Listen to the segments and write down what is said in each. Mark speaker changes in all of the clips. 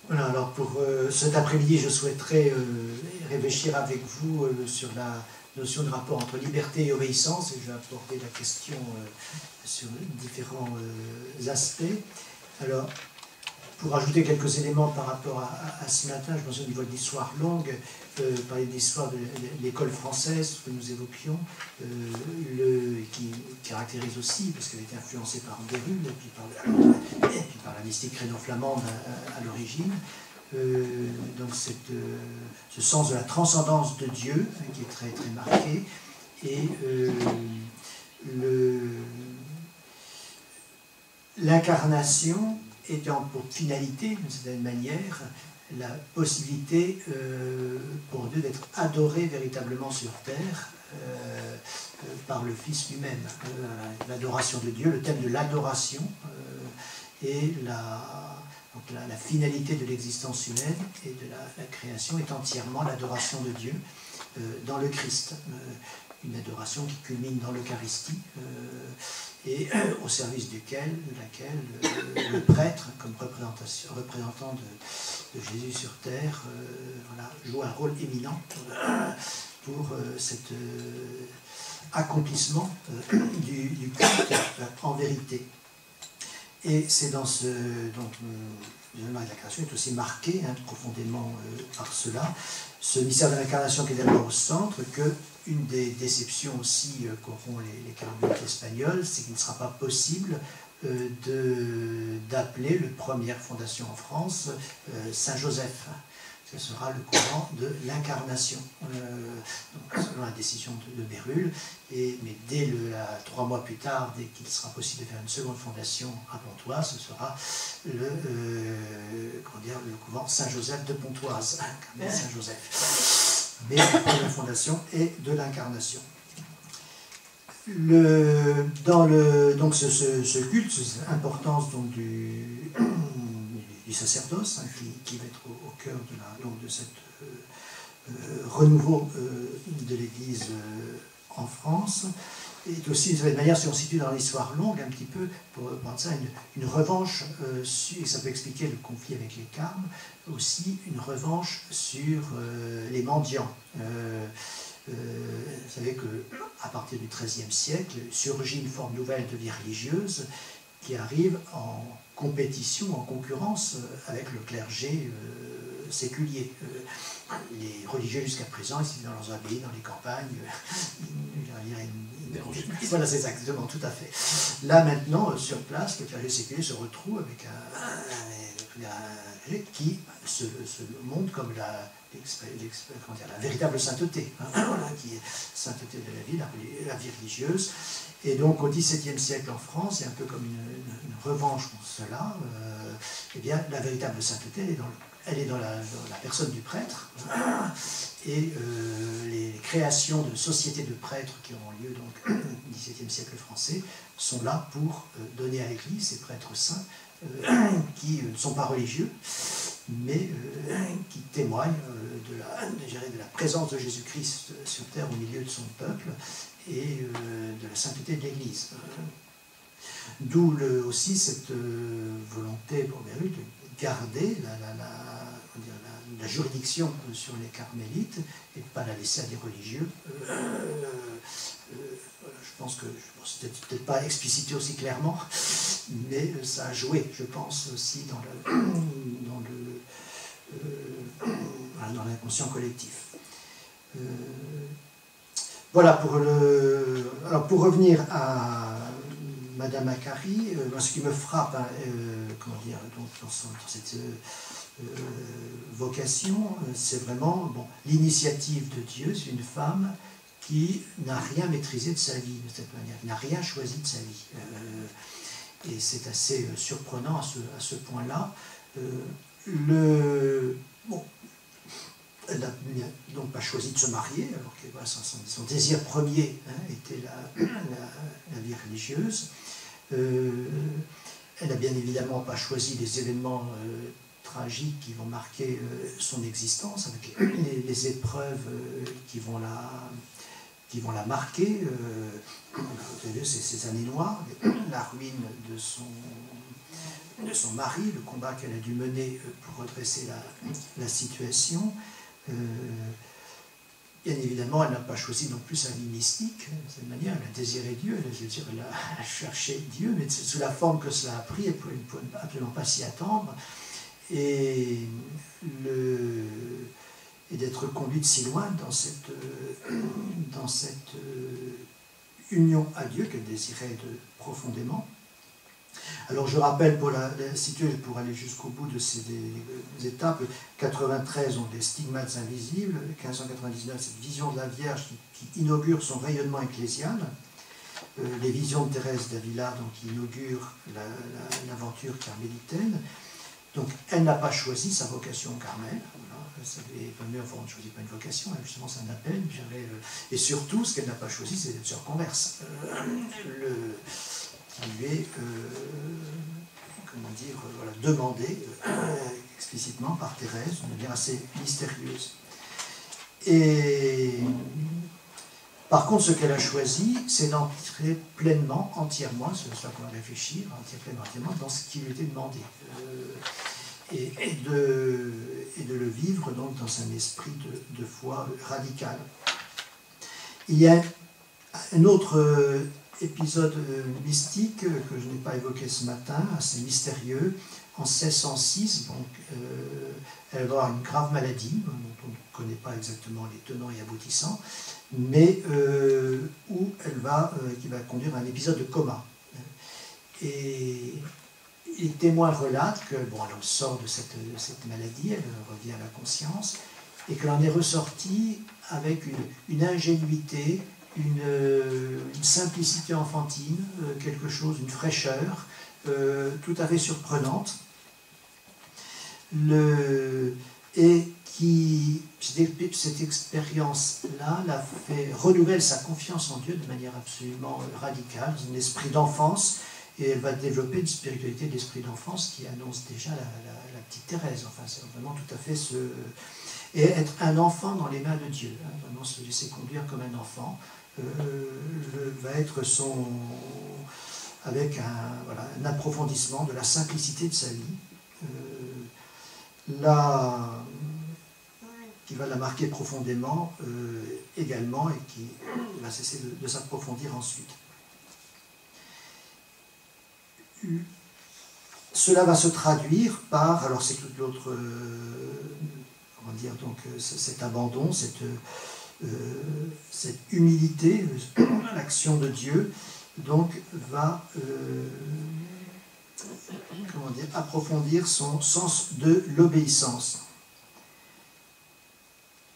Speaker 1: Voilà, alors pour cet après-midi, je souhaiterais réfléchir avec vous sur la notion de rapport entre liberté et obéissance, et je vais aborder la question sur différents aspects. Alors, pour ajouter quelques éléments par rapport à ce matin, je pense au niveau de l'histoire longue, parler de l'histoire de l'école française que nous évoquions, qui caractérise aussi, parce qu'elle a été influencée par Bérulle et puis par la mystique créno-flamande à l'origine. Donc ce sens de la transcendance de Dieu, hein, qui est très, très marqué, et l'incarnation étant pour finalité, d'une certaine manière, la possibilité pour Dieu d'être adoré véritablement sur terre par le Fils lui-même. L'adoration de Dieu, le thème de l'adoration et la finalité de l'existence humaine et de la création est entièrement l'adoration de Dieu dans le Christ. Une adoration qui culmine dans l'Eucharistie et au service de laquelle le prêtre, comme représentant de Jésus sur terre, voilà, joue un rôle éminent pour cet accomplissement du culte en vérité. Et c'est dans ce... Donc, l'événement de la création est aussi marqué profondément par cela. Ce mystère de l'incarnation qui est d'abord au centre, que une des déceptions aussi qu'auront les carmélites espagnols, c'est qu'il ne sera pas possible d'appeler la première fondation en France Saint-Joseph. Ce sera le courant de l'incarnation, selon la décision de Bérulle. Mais dès 3 mois plus tard, dès qu'il sera possible de faire une seconde fondation à Pontoise, ce sera le couvent Saint-Joseph de Pontoise, Saint-Joseph. Mais la première fondation est de l'incarnation. Donc ce culte, cette importance donc, du sacerdoce, qui va être au cœur de cette renouveau de l'Église en France, est aussi, de cette manière, si on se situe dans l'histoire longue, un petit peu, pour prendre ça, une revanche, et ça peut expliquer le conflit avec les Carmes, aussi une revanche sur les mendiants. Vous savez qu'à partir du XIIIe siècle, surgit une forme nouvelle de vie religieuse qui arrive en compétition, en concurrence avec le clergé séculier. Les religieux jusqu'à présent, ils étaient dans leurs abbayes, dans les campagnes, voilà, c'est exactement, tout à fait. Là maintenant, sur place, le clergé séculier se retrouve avec un qui se montre comme la véritable sainteté, voilà, qui est sainteté de la vie, la vie religieuse. Et donc au XVIIe siècle en France, c'est un peu comme une revanche pour cela. Eh bien, la véritable sainteté, elle est dans la personne du prêtre. Et les créations de sociétés de prêtres qui auront lieu donc au XVIIe siècle français sont là pour donner à l'Église ces prêtres saints qui ne sont pas religieux, mais qui témoignent de la présence de Jésus-Christ sur terre au milieu de son peuple et de la sainteté de l'Église. D'où aussi cette volonté pour Bérulle de garder la juridiction sur les carmélites et de ne pas la laisser à des religieux. Je pense que c'est peut-être pas explicité aussi clairement, mais ça a joué, je pense, aussi dans l'inconscient collectif. Voilà alors pour revenir à Madame Macquarry, ce qui me frappe, dans cette vocation, c'est vraiment l'initiative de Dieu. C'est une femme qui n'a rien maîtrisé de sa vie de cette manière, qui n'a rien choisi de sa vie. Et c'est assez surprenant à ce point-là. Elle n'a donc pas choisi de se marier, alors que son désir premier était la vie religieuse. Elle n'a bien évidemment pas choisi les événements tragiques qui vont marquer son existence, avec les épreuves qui vont la marquer. Vous avez vu ces années noires, la ruine son mari, le combat qu'elle a dû mener pour redresser la situation. Bien évidemment, elle n'a pas choisi non plus sa vie mystique, de cette manière, elle a désiré Dieu, elle a cherché Dieu, mais sous la forme que cela a pris, elle ne pouvait absolument pas s'y attendre. Et d'être conduite si loin dans cette union à Dieu qu'elle désirait profondément. Alors je rappelle, pour aller jusqu'au bout de ces étapes, 93 ont des stigmates invisibles, 1599 cette vision de la Vierge qui inaugure son rayonnement ecclésial, les visions de Thérèse d'Avila qui inaugurent l'aventure carmélitaine. Donc elle n'a pas choisi sa vocation au Carmel. Voilà. On ne choisit pas une vocation, justement c'est un appel. Et surtout, ce qu'elle n'a pas choisi, c'est d'être sœur converse. Qui lui est demandé explicitement par Thérèse, d'une manière assez mystérieuse. Et par contre, ce qu'elle a choisi, c'est d'entrer pleinement, entièrement, c'est ça qu'on va réfléchir, entièrement dans ce qui lui était demandé. Et de le vivre donc dans un esprit de foi radical. Il y a un autre épisode mystique que je n'ai pas évoqué ce matin, assez mystérieux. En 1606, donc, elle va avoir une grave maladie, dont on ne connaît pas exactement les tenants et aboutissants, mais qui va conduire à un épisode de coma. Et les témoins relatent que, elle sort de cette maladie, elle revient à la conscience, et qu'elle en est ressortie avec une ingénuité, une simplicité enfantine, une fraîcheur tout à fait surprenante, cette expérience-là renouvelle sa confiance en Dieu de manière absolument radicale, un esprit d'enfance, et elle va développer une spiritualité d'esprit d'enfance qui annonce déjà la petite Thérèse. Enfin, c'est vraiment tout à fait et être un enfant dans les mains de Dieu, vraiment se laisser conduire comme un enfant, va être avec un approfondissement de la simplicité de sa vie, qui va la marquer profondément également, et qui va cesser de s'approfondir ensuite. Cela va se traduire par, alors c'est toute l'autre, cet abandon, cette humilité, l'action de Dieu, donc va approfondir son sens de l'obéissance.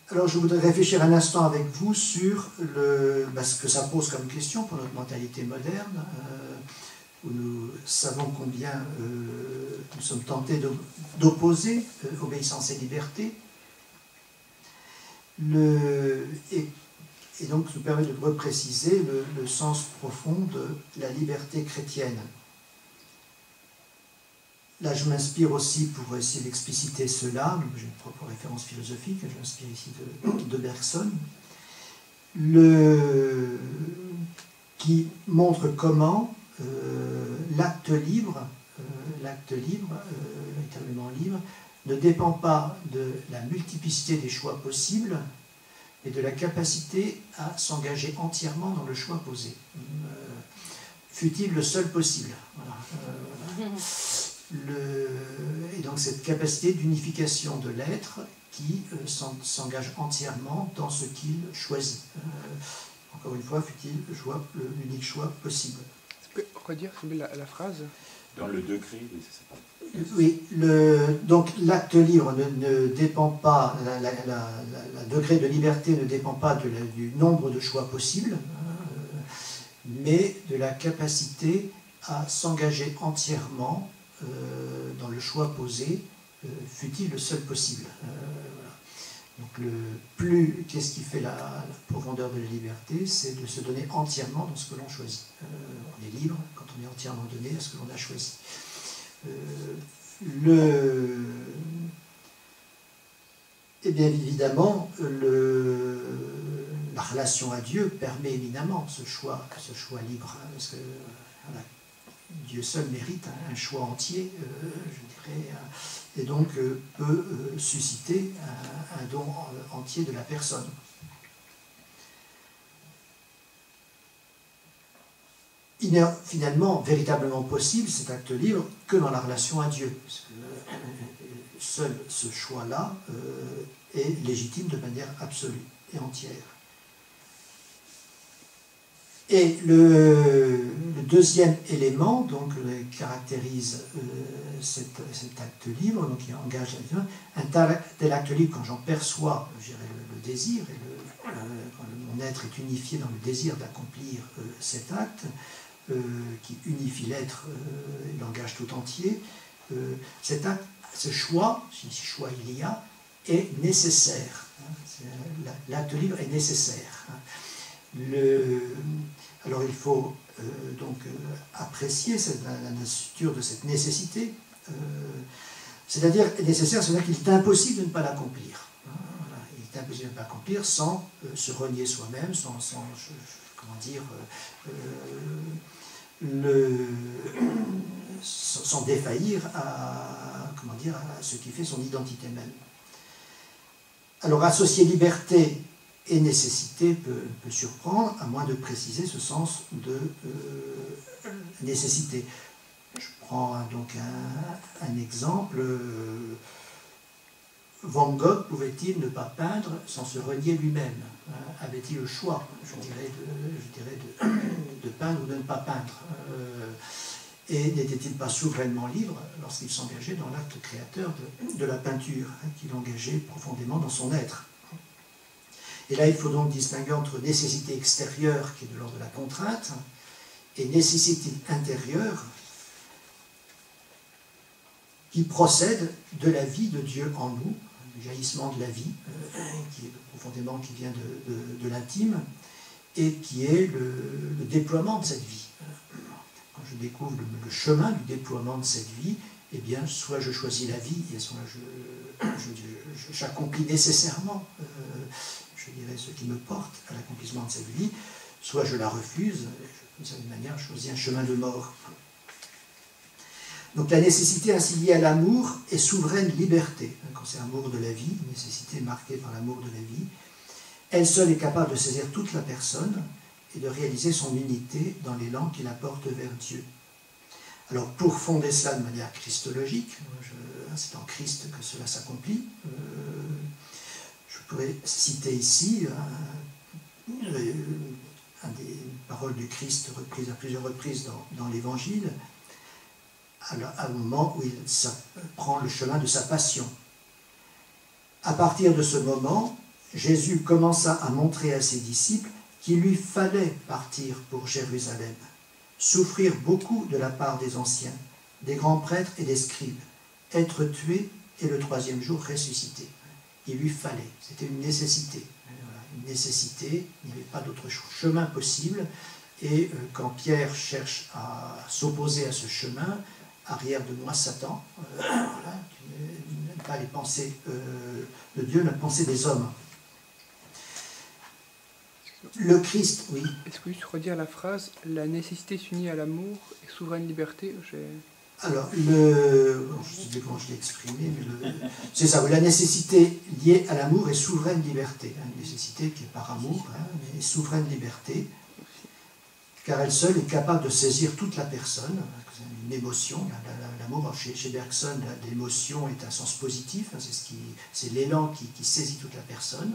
Speaker 1: Alors je voudrais réfléchir un instant avec vous sur ce que ça pose comme question pour notre mentalité moderne, où nous savons combien nous sommes tentés d'opposer obéissance et liberté. Et donc nous permet de repréciser le sens profond de la liberté chrétienne. Là, je m'inspire aussi pour essayer d'expliciter cela, j'ai une propre référence philosophique, je m'inspire ici de Bergson, qui montre comment l'acte libre, véritablement libre, ne dépend pas de la multiplicité des choix possibles, mais de la capacité à s'engager entièrement dans le choix posé. Fut-il le seul possible. Voilà. Et donc cette capacité d'unification de l'être qui s'engage entièrement dans ce qu'il choisit. Encore une fois, fut-il l'unique choix possible.
Speaker 2: Tu peux redire la phrase ?
Speaker 3: Dans le degré, oui, c'est ça.
Speaker 1: Oui, donc l'acte libre ne dépend pas, le degré de liberté ne dépend pas du nombre de choix possibles, mais de la capacité à s'engager entièrement dans le choix posé, fut-il le seul possible. Voilà. Donc qu'est-ce qui fait la profondeur de la liberté? C'est de se donner entièrement dans ce que l'on choisit. On est libre quand on est entièrement donné à ce que l'on a choisi. Et bien évidemment, la relation à Dieu permet éminemment ce choix libre, parce que voilà, Dieu seul mérite un choix entier, je dirais, et donc peut susciter un don entier de la personne. Il n'est finalement véritablement possible, cet acte libre, que dans la relation à Dieu. Parce que seul ce choix-là est légitime de manière absolue et entière. Et le deuxième élément donc, caractérise cet acte libre, donc il engage un tel acte libre quand j'en perçois le désir, et quand mon être est unifié dans le désir d'accomplir cet acte, qui unifie l'être et l'engage tout entier, cet acte, ce choix, si choix il y a, est nécessaire. L'acte libre est nécessaire. Alors il faut donc apprécier la nature de cette nécessité, c'est-à-dire nécessaire, c'est-à-dire qu'il est impossible de ne pas l'accomplir. Voilà, il est impossible de ne pas l'accomplir sans se renier soi-même, sans comment dire, sans défaillir comment dire, à ce qui fait son identité même. Alors associer liberté et nécessité peut surprendre, à moins de préciser ce sens de nécessité. Je prends donc un exemple. Van Gogh pouvait-il ne pas peindre sans se renier lui-même? Avait-il le choix, je dirais de peindre ou de ne pas peindre? Et n'était-il pas souverainement libre lorsqu'il s'engageait dans l'acte créateur de la peinture, qu'il engageait profondément dans son être? Et là, il faut donc distinguer entre nécessité extérieure, qui est de l'ordre de la contrainte, et nécessité intérieure, qui procède de la vie de Dieu en nous, du jaillissement de la vie, qui est profondément, qui vient de l'intime, et qui est le déploiement de cette vie. Quand je découvre le chemin du déploiement de cette vie, eh bien, soit je choisis la vie, et soit j'accomplis nécessairement, je dirais, ce qui me porte à l'accomplissement de cette vie, soit je la refuse, d'une certaine manière, je choisis un chemin de mort. Donc la nécessité ainsi liée à l'amour est souveraine liberté. Quand c'est l'amour de la vie, une nécessité marquée par l'amour de la vie, elle seule est capable de saisir toute la personne et de réaliser son unité dans l'élan qui la porte vers Dieu. Alors pour fonder cela de manière christologique, c'est en Christ que cela s'accomplit, je pourrais citer ici une des paroles du Christ reprises à plusieurs reprises dans l'Évangile, à un moment où il prend le chemin de sa passion. À partir de ce moment, Jésus commença à montrer à ses disciples qu'il lui fallait partir pour Jérusalem, souffrir beaucoup de la part des anciens, des grands prêtres et des scribes, être tué et le troisième jour ressuscité. Il lui fallait, c'était une nécessité. Voilà, une nécessité, il n'y avait pas d'autre chemin possible. Et quand Pierre cherche à s'opposer à ce chemin, arrière de moi Satan, voilà, pas les pensées de Dieu, mais les pensées des hommes. Le Christ, oui.
Speaker 2: Est-ce que tu redire la phrase « La nécessité s'unit à l'amour et souveraine liberté »
Speaker 1: Alors, je ne sais plus comment je l'ai exprimé, mais c'est ça, la nécessité liée à l'amour est souveraine liberté. Une nécessité qui est par amour, mais souveraine liberté, car elle seule est capable de saisir toute la personne. Une émotion, l'amour, chez Bergson, l'émotion est un sens positif, c'est l'élan qui saisit toute la personne,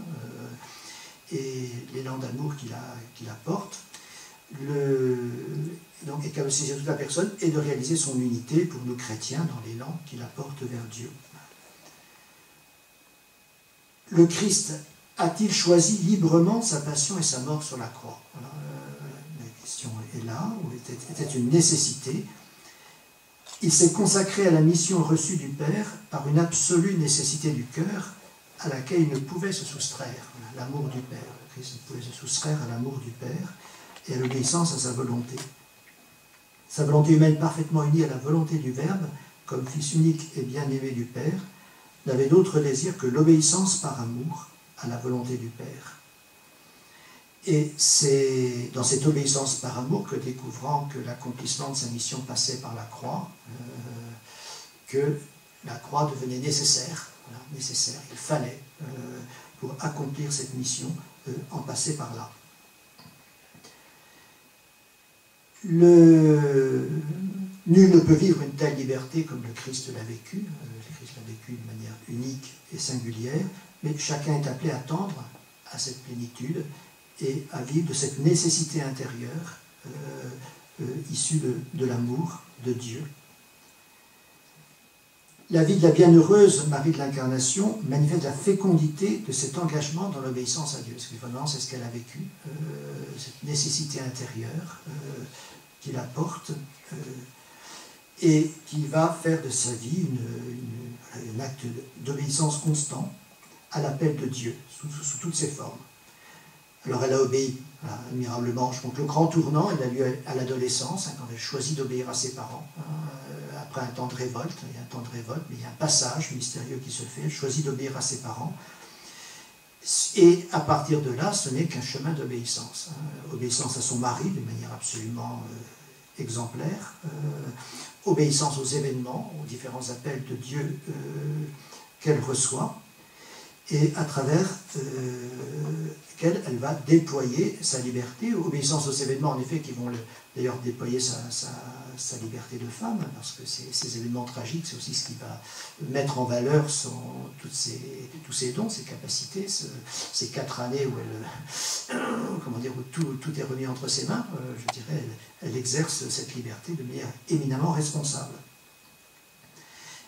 Speaker 1: et l'élan d'amour qui la porte. Donc est capable de saisir toute la personne et de réaliser son unité pour nous chrétiens dans l'élan qui la porte vers Dieu. Le Christ a-t-il choisi librement sa passion et sa mort sur la croix? Alors, la question est là, ou était une nécessité. Il s'est consacré à la mission reçue du Père par une absolue nécessité du cœur à laquelle il ne pouvait se soustraire, l'amour du Père. Le Christ ne pouvait se soustraire à l'amour du Père et à l'obéissance à sa volonté. Sa volonté humaine parfaitement unie à la volonté du Verbe, comme Fils unique et bien-aimé du Père, n'avait d'autre désir que l'obéissance par amour à la volonté du Père. Et c'est dans cette obéissance par amour que, découvrant que l'accomplissement de sa mission passait par la croix, que la croix devenait nécessaire. Voilà, nécessaire. Il fallait, pour accomplir cette mission, en passer par là. Nul ne peut vivre une telle liberté comme le Christ l'a vécu. Le Christ l'a vécu de manière unique et singulière, mais chacun est appelé à tendre à cette plénitude et à vivre de cette nécessité intérieure issue de l'amour de Dieu. La vie de la bienheureuse Marie de l'Incarnation manifeste la fécondité de cet engagement dans l'obéissance à Dieu. Parce que finalement, c'est ce qu'elle a vécu, cette nécessité intérieure qui la porte et qui va faire de sa vie un acte d'obéissance constant à l'appel de Dieu, sous toutes ses formes. Alors elle a obéi admirablement. Je pense que le grand tournant, il a lieu à l'adolescence, quand elle choisit d'obéir à ses parents. Après un temps de révolte, il y a un temps de révolte, mais il y a un passage mystérieux qui se fait, elle choisit d'obéir à ses parents. Et à partir de là, ce n'est qu'un chemin d'obéissance. Obéissance à son mari de manière absolument exemplaire, obéissance aux événements, aux différents appels de Dieu qu'elle reçoit, et à travers lesquels elle va déployer sa liberté, obéissance aux événements en effet qui vont d'ailleurs déployer sa liberté de femme, parce que ces événements tragiques, c'est aussi ce qui va mettre en valeur tous ses dons, ses capacités, ces 4 années où où tout est remis entre ses mains, je dirais, elle exerce cette liberté de manière éminemment responsable.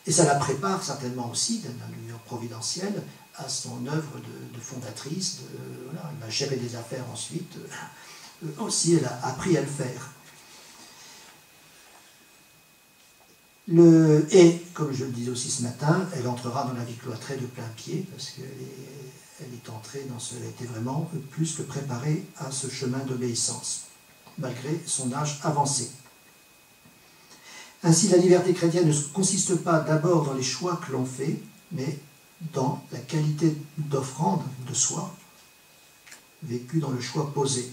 Speaker 1: Et ça la prépare certainement aussi, d'un lumière providentielle, à son œuvre de fondatrice. Elle va gérer des affaires ensuite. Aussi, elle a appris à le faire. Et, comme je le disais aussi ce matin, elle entrera dans la vie cloîtrée de plein pied, parce qu'elle est entrée elle était vraiment plus que préparée à ce chemin d'obéissance, malgré son âge avancé. Ainsi, la liberté chrétienne ne consiste pas d'abord dans les choix que l'on fait, mais dans la qualité d'offrande de soi, vécue dans le choix posé.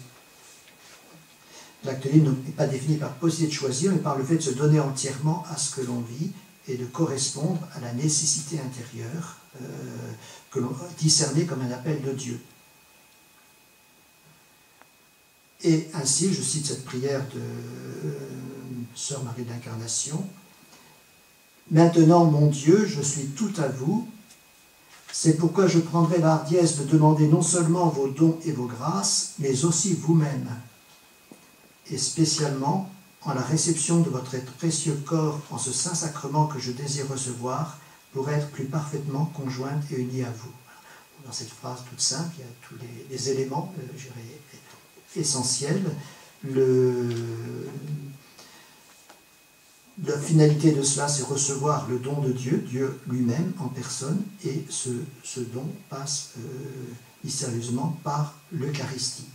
Speaker 1: L'acte libre n'est pas défini par possibilité de choisir, mais par le fait de se donner entièrement à ce que l'on vit et de correspondre à la nécessité intérieure que l'on discernée comme un appel de Dieu. Et ainsi, je cite cette prière de Sœur Marie de l'Incarnation, « Maintenant, mon Dieu, je suis tout à vous. C'est pourquoi je prendrai la hardiesse de demander non seulement vos dons et vos grâces, mais aussi vous-même, et spécialement en la réception de votre précieux corps en ce saint sacrement que je désire recevoir pour être plus parfaitement conjointe et unie à vous. » Dans cette phrase toute simple, il y a tous les éléments, je dirais, essentiels. La finalité de cela, c'est recevoir le don de Dieu, Dieu lui-même en personne, et ce don passe mystérieusement par l'Eucharistie.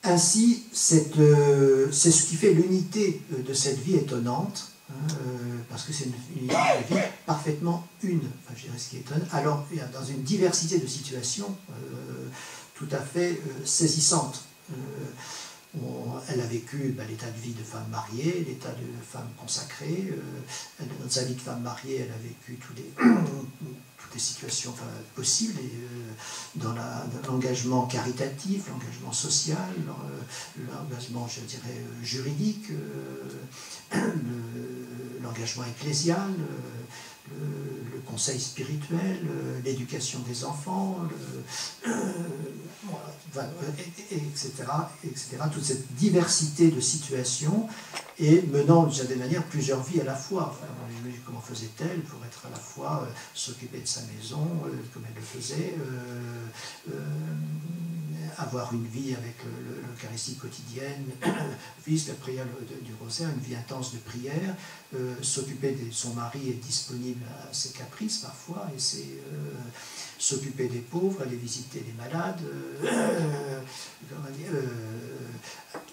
Speaker 1: Ainsi, c'est ce qui fait l'unité de cette vie étonnante, parce que c'est une vie parfaitement une, je dirais ce qui étonne, alors dans une diversité de situations tout à fait saisissante. Elle a vécu l'état de vie de femme mariée, l'état de femme consacrée. Dans sa vie de femme mariée, elle a vécu toutes les situations possibles, et, dans l'engagement caritatif, l'engagement social, l'engagement, je dirais, juridique, l'engagement ecclésial, le conseil spirituel, l'éducation des enfants, etc., etc. Toute cette diversité de situations et menant d'une certaine manière plusieurs vies à la fois. Comment faisait-elle pour être à la fois s'occuper de sa maison, comme elle le faisait, avoir une vie avec l'Eucharistie quotidienne, la prière du rosaire, une vie intense de prière, s'occuper de son mari est disponible à ses caprices parfois, et s'occuper des pauvres, aller visiter les malades,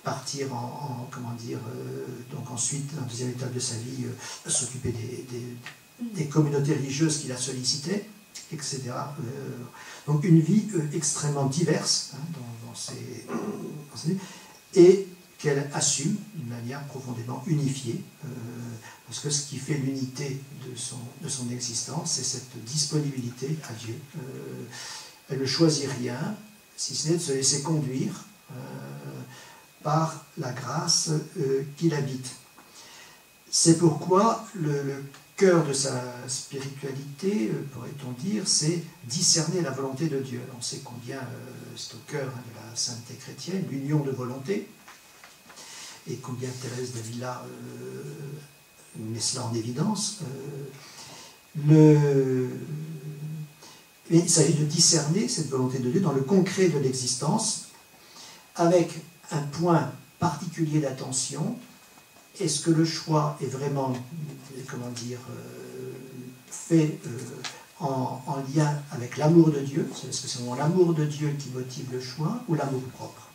Speaker 1: partir donc ensuite, en deuxième étape de sa vie, s'occuper des communautés religieuses qui la sollicitaient. etc. Donc une vie extrêmement diverse hein, dans ses et qu'elle assume d'une manière profondément unifiée, parce que ce qui fait l'unité de son existence, c'est cette disponibilité à Dieu. Elle ne choisit rien, si ce n'est de se laisser conduire par la grâce qui l'habite. C'est pourquoi le cœur de sa spiritualité, pourrait-on dire, c'est discerner la volonté de Dieu. On sait combien c'est au cœur hein, de la sainteté chrétienne, l'union de volonté, et combien Thérèse d'Avila met cela en évidence. Mais il s'agit de discerner cette volonté de Dieu dans le concret de l'existence, avec un point particulier d'attention. Est-ce que le choix est vraiment, comment dire, fait en lien avec l'amour de Dieu? Est-ce que c'est vraiment l'amour de Dieu qui motive le choix ou l'amour propre?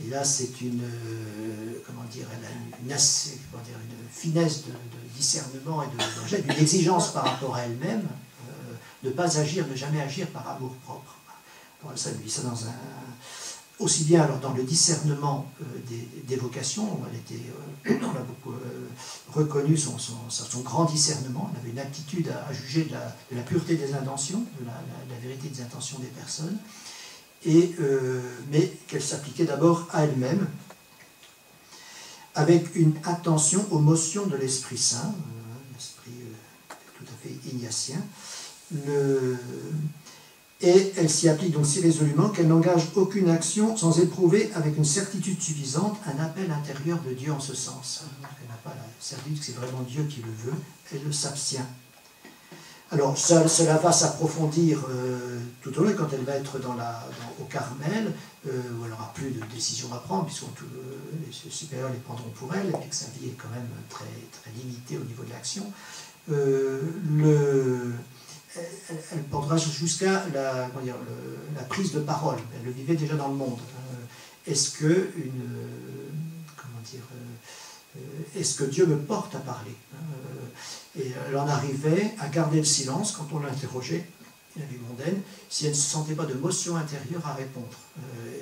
Speaker 1: Et là, c'est une, comment dire, elle a une finesse de discernement et d'une exigence par rapport à elle-même, de ne pas agir, ne jamais agir par amour propre. Alors, ça, lui, ça dans un... Aussi bien alors dans le discernement des vocations, on a beaucoup reconnu son grand discernement, elle avait une aptitude à juger de la pureté des intentions, de la vérité des intentions des personnes, mais qu'elle s'appliquait d'abord à elle-même, avec une attention aux motions de l'Esprit Saint, l'esprit tout à fait ignatien, et elle s'y applique donc si résolument qu'elle n'engage aucune action sans éprouver avec une certitude suffisante un appel intérieur de Dieu en ce sens. Elle n'a pas la certitude que c'est vraiment Dieu qui le veut, elle s'abstient. Alors cela va s'approfondir tout au long, quand elle va être au Carmel, où elle n'aura plus de décision à prendre, puisque les supérieurs les prendront pour elle, et puis que sa vie est quand même très, très limitée au niveau de l'action. Elle prendra jusqu'à la prise de parole. Elle le vivait déjà dans le monde. Est-ce que Dieu me porte à parler? Et elle en arrivait à garder le silence quand on l'interrogeait, la vie mondaine, si elle ne se sentait pas de motion intérieure à répondre,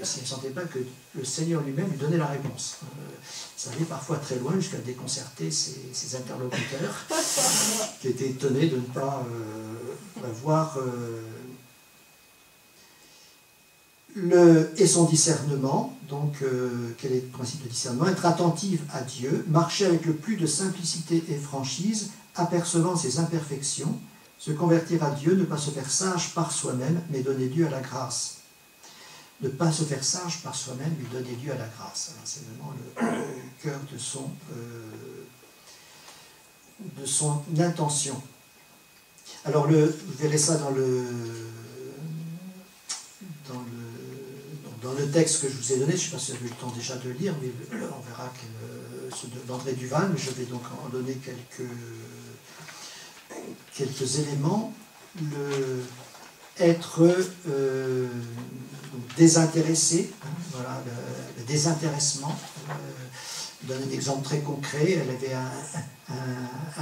Speaker 1: si elle ne sentait pas que le Seigneur lui-même lui donnait la réponse. Ça allait parfois très loin jusqu'à déconcerter ses interlocuteurs, qui étaient étonnés de ne pas voir et son discernement. Donc quel est le principe de discernement? Être attentive à Dieu, marcher avec le plus de simplicité et franchise, apercevant ses imperfections, se convertir à Dieu, ne pas se faire sage par soi-même, mais donner Dieu à la grâce. Ne pas se faire sage par soi-même, mais donner Dieu à la grâce. C'est vraiment le cœur de son intention. Alors, vous verrez ça dans le texte que je vous ai donné. Je ne sais pas si vous avez eu le temps déjà de lire, mais on verra ceux d'André Duval. Je vais donc en donner quelques éléments. Être désintéressé, voilà, le désintéressement. Je donne un exemple très concret. Elle avait un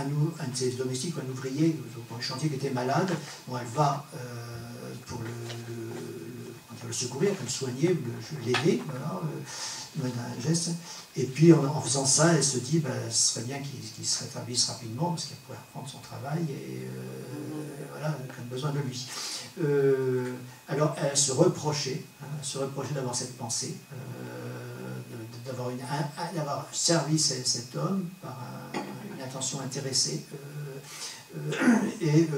Speaker 1: de ses domestiques, un ouvrier pour le chantier qui était malade. Bon, elle va pour le secourir, le soigner, l'aider, voilà, un geste. Et puis en faisant ça, elle se dit, ce serait bien qu'il se rétablisse rapidement, parce qu'elle pourrait reprendre son travail, et voilà, elle a besoin de lui. Alors elle se reprochait d'avoir cette pensée, d'avoir servi cet homme par une intention intéressée, et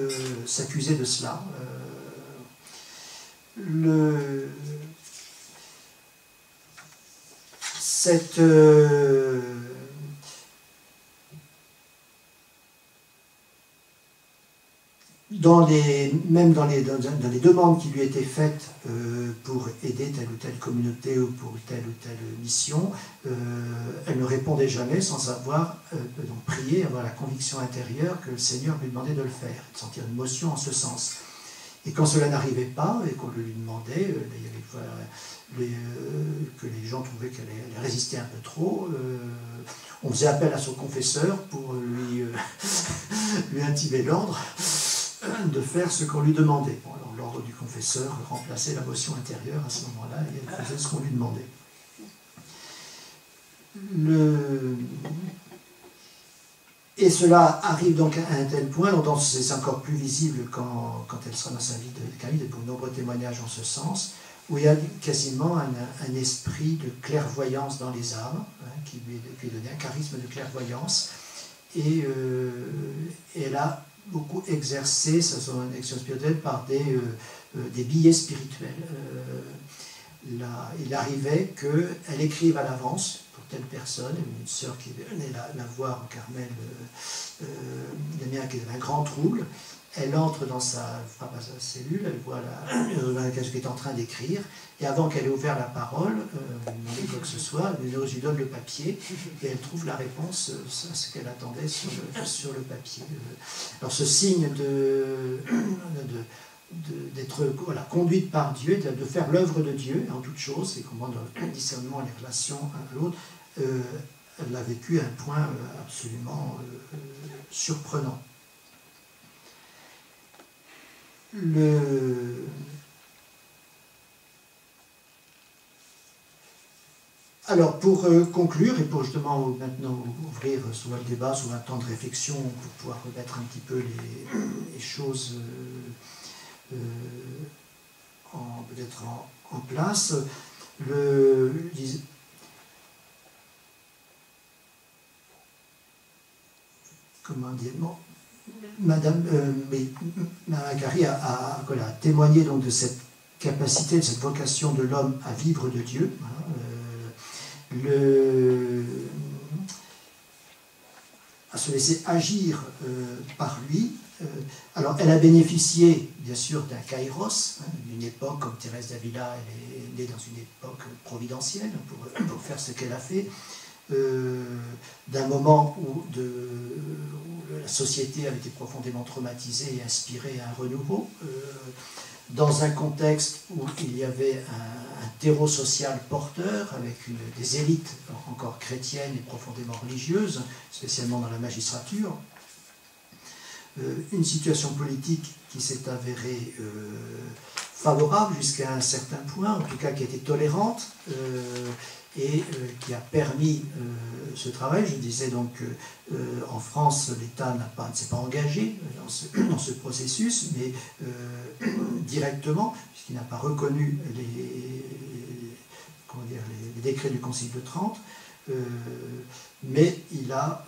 Speaker 1: s'accuser de cela. Même dans les demandes qui lui étaient faites pour aider telle ou telle communauté ou pour telle ou telle mission, elle ne répondait jamais sans avoir donc prié, avoir la conviction intérieure que le Seigneur lui demandait de le faire, de sentir une motion en ce sens. Et quand cela n'arrivait pas, et qu'on le lui demandait, il y avait que les gens trouvaient qu'elle résistait un peu trop, on faisait appel à son confesseur pour lui intimer l'ordre. de faire ce qu'on lui demandait. Bon, alors l'ordre du confesseur remplaçait la motion intérieure à ce moment-là, et elle faisait ce qu'on lui demandait. Et cela arrive donc à un tel point, donc c'est encore plus visible quand elle sera dans sa vie de Camille, il y a de nombreux témoignages en ce sens, où il y a quasiment un esprit de clairvoyance dans les âmes, qui lui est donné, un charisme de clairvoyance, et elle a beaucoup exercé son action spirituelle par des billets spirituels. Il arrivait qu'elle écrive à l'avance pour telle personne, une sœur qui venait la voir au Carmel, qui avait un grand trouble. Elle entre dans sa cellule, elle voit quelqu'un qui est en train d'écrire, et avant qu'elle ait ouvert la parole, quoi que ce soit, je lui donne le papier, et elle trouve la réponse à ce qu'elle attendait sur le papier. Alors ce signe d'être conduite par Dieu, de faire l'œuvre de Dieu en toute chose, et comment dans le discernement, les relations un à l'autre, elle l'a vécu à un point absolument surprenant. Alors, pour conclure, et pour justement maintenant ouvrir soit le débat, soit un temps de réflexion, pour pouvoir remettre un petit peu les choses peut-être en place, comment dire, bon, Madame Macari a témoigné donc de cette capacité, de cette vocation de l'homme à vivre de Dieu. À se laisser agir par lui. Alors, elle a bénéficié, bien sûr, d'un kairos, d'une époque, comme Thérèse d'Avila, elle est née dans une époque providentielle pour faire ce qu'elle a fait, d'un moment où la société avait été profondément traumatisée et inspirée à un renouveau, dans un contexte où il y avait un terreau social porteur, avec des élites encore chrétiennes et profondément religieuses, spécialement dans la magistrature, une situation politique qui s'est avérée favorable jusqu'à un certain point, en tout cas qui était tolérante, et qui a permis ce travail. Je disais donc qu'en France, l'État ne s'est pas engagé dans ce processus, mais directement, puisqu'il n'a pas reconnu les décrets du Concile de Trente, mais il a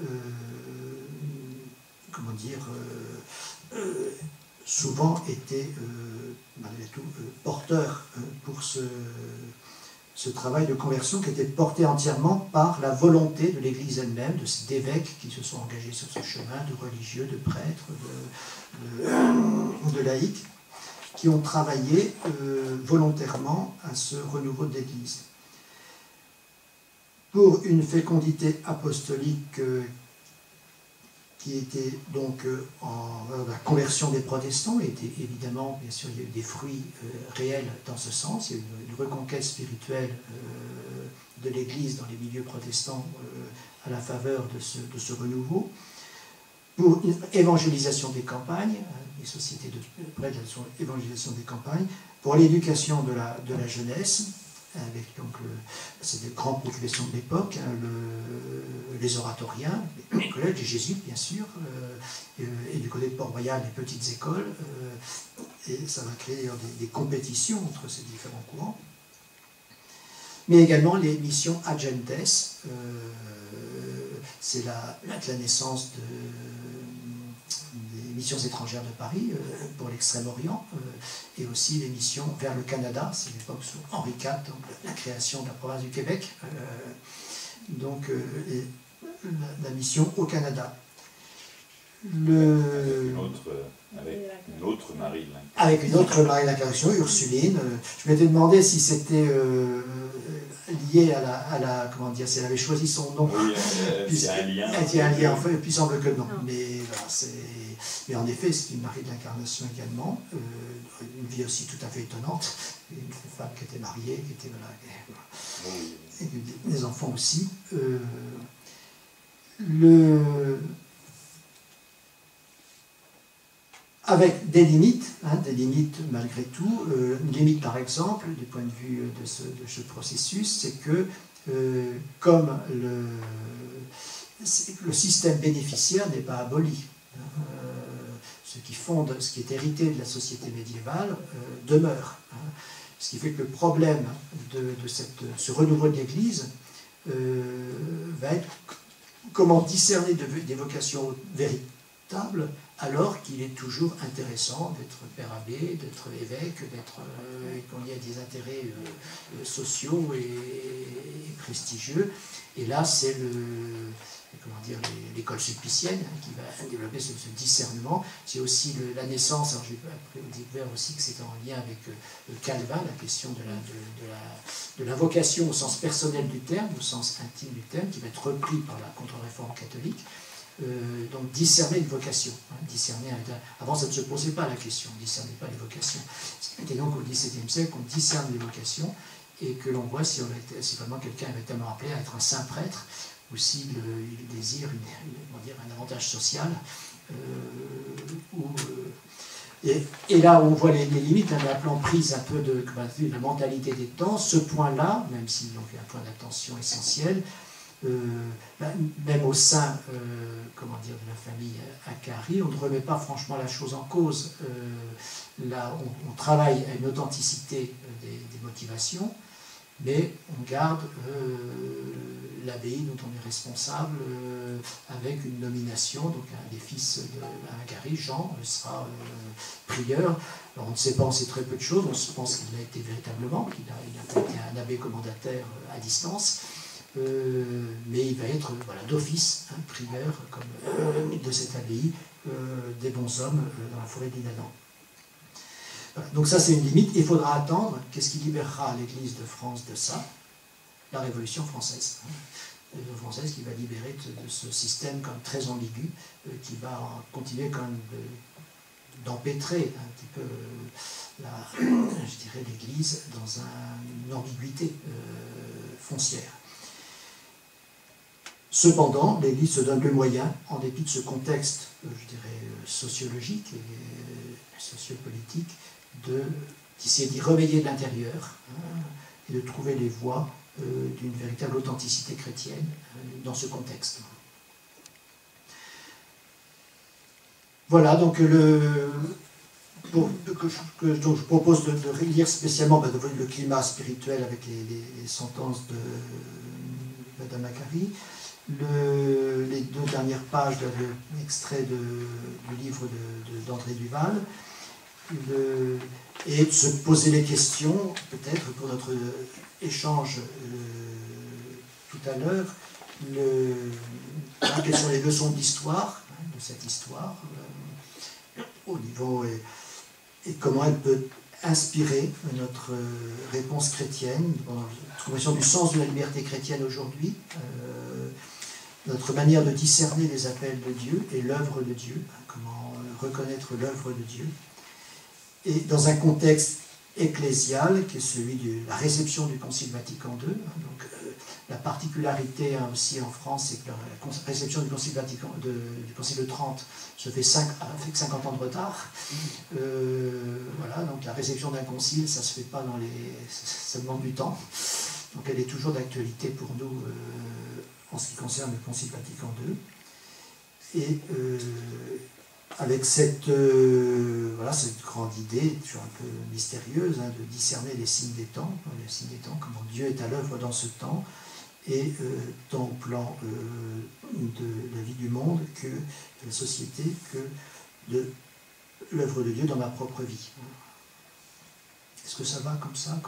Speaker 1: souvent été malgré tout porteur pour ce travail de conversion qui était porté entièrement par la volonté de l'Église elle-même, d'évêques qui se sont engagés sur ce chemin, de religieux, de prêtres, de laïcs, qui ont travaillé volontairement à ce renouveau de l'Église. Pour une fécondité apostolique qui était donc la conversion des protestants, était évidemment, bien sûr, il y a eu des fruits réels dans ce sens, il y a eu une reconquête spirituelle de l'Église dans les milieux protestants à la faveur de ce renouveau. Pour une évangélisation des campagnes, les sociétés de prêtres, évangélisation des campagnes, pour l'éducation de la jeunesse, avec donc c'est des grandes préoccupations de l'époque, les oratoriens, les collèges, les jésuites bien sûr, et du côté de Port-Royal, les petites écoles, et ça va créer des compétitions entre ces différents courants. Mais également les missions agentes, c'est la naissance des missions étrangères de Paris pour l'Extrême-Orient, et aussi les missions vers le Canada, c'est l'époque sous Henri IV, donc la création de la province du Québec, donc la mission au Canada.
Speaker 3: Avec une autre Marie de l'Incarnation.
Speaker 1: Avec une autre Marie de l'Incarnation, Ursuline. Je m'étais demandé si c'était lié à la comment dire, si elle avait choisi son nom.
Speaker 3: Oui, il y a un lien.
Speaker 1: Il y a un lien, enfin, puis il semble que non. Mais, voilà, mais en effet, c'est une Marie de l'Incarnation également. Une vie aussi tout à fait étonnante. Une femme qui était mariée, qui était et des enfants aussi. avec des limites malgré tout. Une limite par exemple, du point de vue de ce processus, c'est que comme le système bénéficiaire n'est pas aboli, ce qui est hérité de la société médiévale demeure. Ce qui fait que le problème de ce renouveau de l'Église va être comment discerner des vocations véritables alors qu'il est toujours intéressant d'être père abbé, d'être évêque, qu'on y a des intérêts sociaux et prestigieux. Et là, c'est l'école sulpicienne qui va développer ce discernement. C'est aussi la naissance, alors j'ai découvert aussi que c'était en lien avec Calvin, la question de la vocation au sens personnel du terme, au sens intime du terme, qui va être repris par la contre-réforme catholique. Donc discerner une vocation. Avant, ça ne se posait pas la question, on ne discernait pas les vocations. Et donc au XVIIe siècle, on discerne les vocations et que l'on voit si vraiment quelqu'un est tellement appelé à être un saint prêtre ou s'il désire un avantage social. Et là, on voit les limites, la plan prise un peu de la mentalité des temps. Ce point-là, même s'il y a un point d'attention essentiel, même au sein de la famille Akari, on ne remet pas franchement la chose en cause. Là, on travaille à une authenticité des motivations, mais on garde l'abbaye dont on est responsable avec une nomination. Donc un des fils d'Akari, Jean, sera prieur. Alors, on ne sait pas, on sait très peu de choses. On pense qu'il l'a été véritablement, qu'il a été un abbé commandataire à distance. Mais il va être d'office, prieur comme de cette abbaye, des bons hommes dans la forêt d'Inadan. Voilà. Donc ça c'est une limite, il faudra attendre. Qu'est-ce qui libérera l'Église de France de ça? La Révolution française. La Révolution française qui va libérer de ce système comme très ambigu, qui va continuer quand même d'empêtrer un petit peu l'Église dans une ambiguïté foncière. Cependant, l'Église se donne le moyen, en dépit de ce contexte, sociologique et sociopolitique, d'essayer d'y reveiller de l'intérieur et de trouver les voies d'une véritable authenticité chrétienne dans ce contexte. Voilà, donc je propose de lire spécialement le climat spirituel avec les sentences de Madame Akari. Les deux dernières pages de l'extrait du livre d'André Duval, et de se poser les questions, peut-être pour notre échange tout à l'heure, quelles sont les leçons de l'histoire, de cette histoire, au niveau, et comment elle peut inspirer notre réponse chrétienne, dans la trouversion du sens de la liberté chrétienne aujourd'hui, notre manière de discerner les appels de Dieu et l'œuvre de Dieu, comment reconnaître l'œuvre de Dieu, et dans un contexte ecclésial qui est celui de la réception du Concile Vatican II. Donc, la particularité aussi en France, c'est que la réception du Concile Vatican du Concile de Trente se fait avec 50 ans de retard. Voilà, donc la réception d'un concile, ça se fait pas ça demande du temps. Donc elle est toujours d'actualité pour nous en ce qui concerne le Concile Vatican II. Et avec cette grande idée, toujours un peu mystérieuse, de discerner les signes des temps, comment Dieu est à l'œuvre dans ce temps, et tant au plan de la vie du monde que de la société, que de l'œuvre de Dieu dans ma propre vie. Est-ce que ça va comme ça